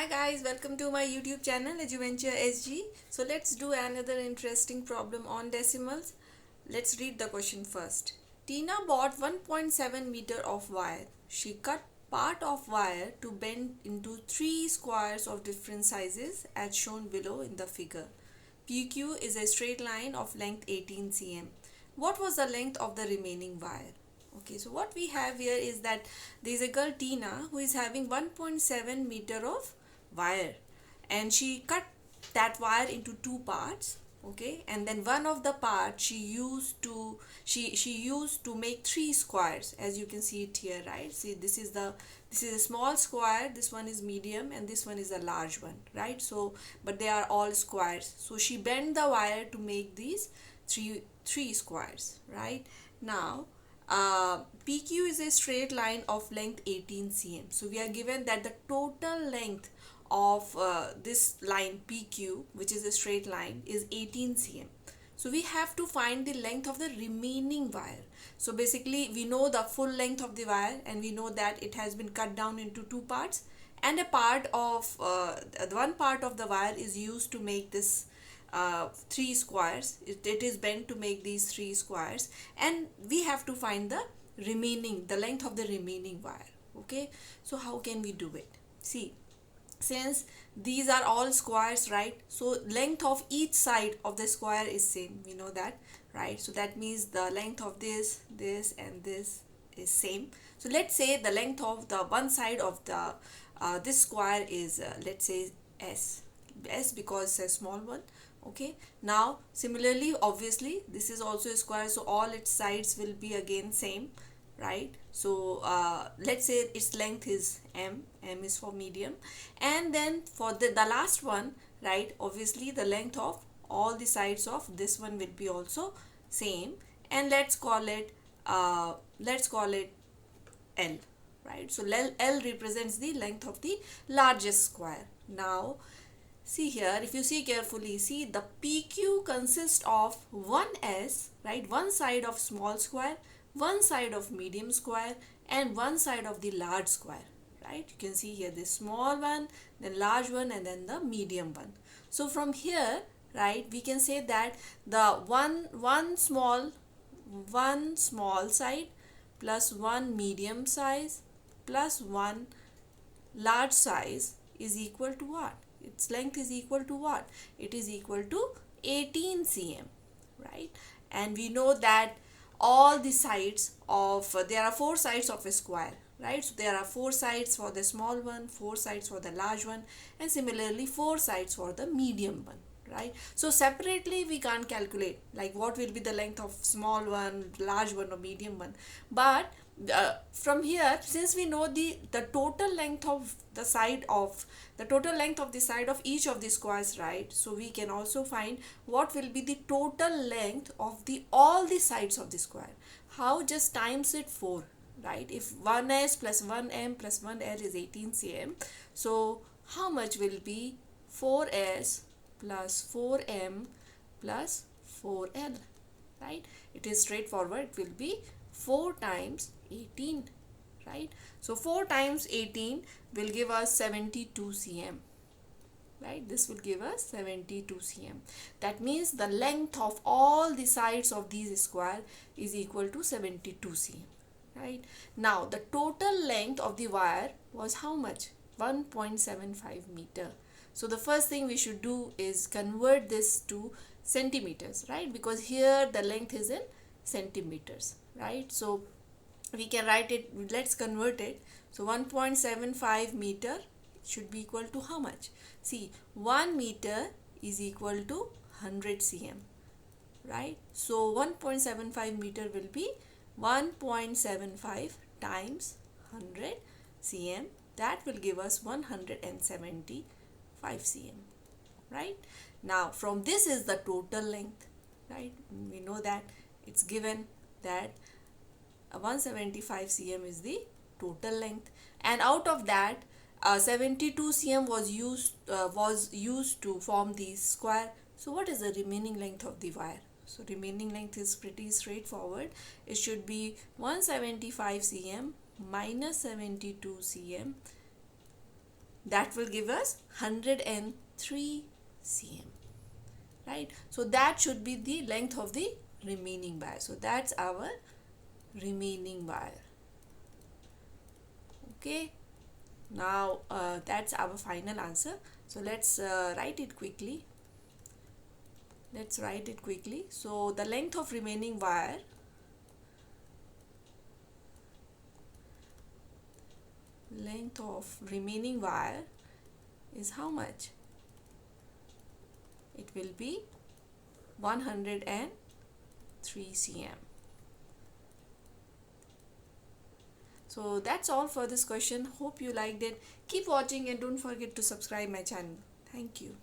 Hi guys, welcome to my YouTube channel Eduventure SG. So let's do another interesting problem on decimals. Let's read the question first. Tina bought 1.7 meter of wire. She cut part of wire to bend into three squares of different sizes as shown below in the figure. PQ is a straight line of length 18 cm. What was the length of the remaining wire? Okay, so what we have here is that there is a girl Tina who is having 1.7 meter of wire, and she cut that wire into two parts. Okay, and then one of the parts she used to make three squares, as you can see it here, right? See, this is a small square, this one is medium, and this one is a large one, right? So but they are all squares, so she bent the wire to make these three squares. Right now, PQ is a straight line of length 18 cm. So we are given that the total length of this line PQ, which is a straight line, is 18 cm. So we have to find the length of the remaining wire. So basically we know the full length of the wire, and we know that it has been cut down into two parts, and a part of one part of the wire is used to make this three squares. It is bent to make these three squares, and we have to find the length of the remaining wire. Okay, so how can we do it? See, since these are all squares, right, so length of each side of the square is same, we know that, right? So that means the length of this and this is same. So let's say the length of the one side of the this square is let's say s because it's a small one. Okay, now similarly, obviously this is also a square, so all its sides will be again same, right? So let's say its length is m is for medium, and then for the last one, right, obviously the length of all the sides of this one will be also same, and let's call it L, right? So L represents the length of the largest square. Now see here, if you see carefully, see the PQ consists of one S, right, one side of small square, one side of medium square, and one side of the large square, right? You can see here the small one, then large one, and then the medium one. So from here, right, we can say that the one small side plus one medium size plus one large size is equal to what? Its length is equal to what? It is equal to 18 cm, right? And we know that all the sides of there are four sides of a square, right? So there are four sides for the small one, four sides for the large one, and similarly four sides for the medium one, right? So separately we can't calculate like what will be the length of small one, large one, or medium one, but from here, since we know the total length of the side of each of the squares, right, so we can also find what will be the total length of the all the sides of the square. How? Just times it 4, right? If 1s plus 1m plus 1l is 18 cm, so how much will be 4s plus 4m plus 4l, right? It is straightforward. It will be 4 times 18, right? So 4 times 18 will give us 72 cm, right? This will give us 72 cm. That means the length of all the sides of these square is equal to 72 cm, right? Now the total length of the wire was how much? 1.75 meter. So the first thing we should do is convert this to centimeters, right? Because here the length is in centimeters, right? So we can write it, let's convert it. So 1.75 meter should be equal to how much? See, 1 meter is equal to 100 cm, right? So 1.75 meter will be 1.75 times 100 cm. That will give us 175 cm, right? Now from this is the total length, right? We know that it's given that 175 cm is the total length, and out of that 72 cm was used to form the square. So what is the remaining length of the wire? So remaining length is pretty straightforward. It should be 175 cm minus 72 cm that will give us 103 cm, right? So that should be the length of the remaining wire. So that's our remaining wire. Okay, now that's our final answer. So let's write it quickly. So the length of remaining wire is how much? It will be 103 cm. So that's all for this question. Hope you liked it. Keep watching and don't forget to subscribe my channel. Thank you.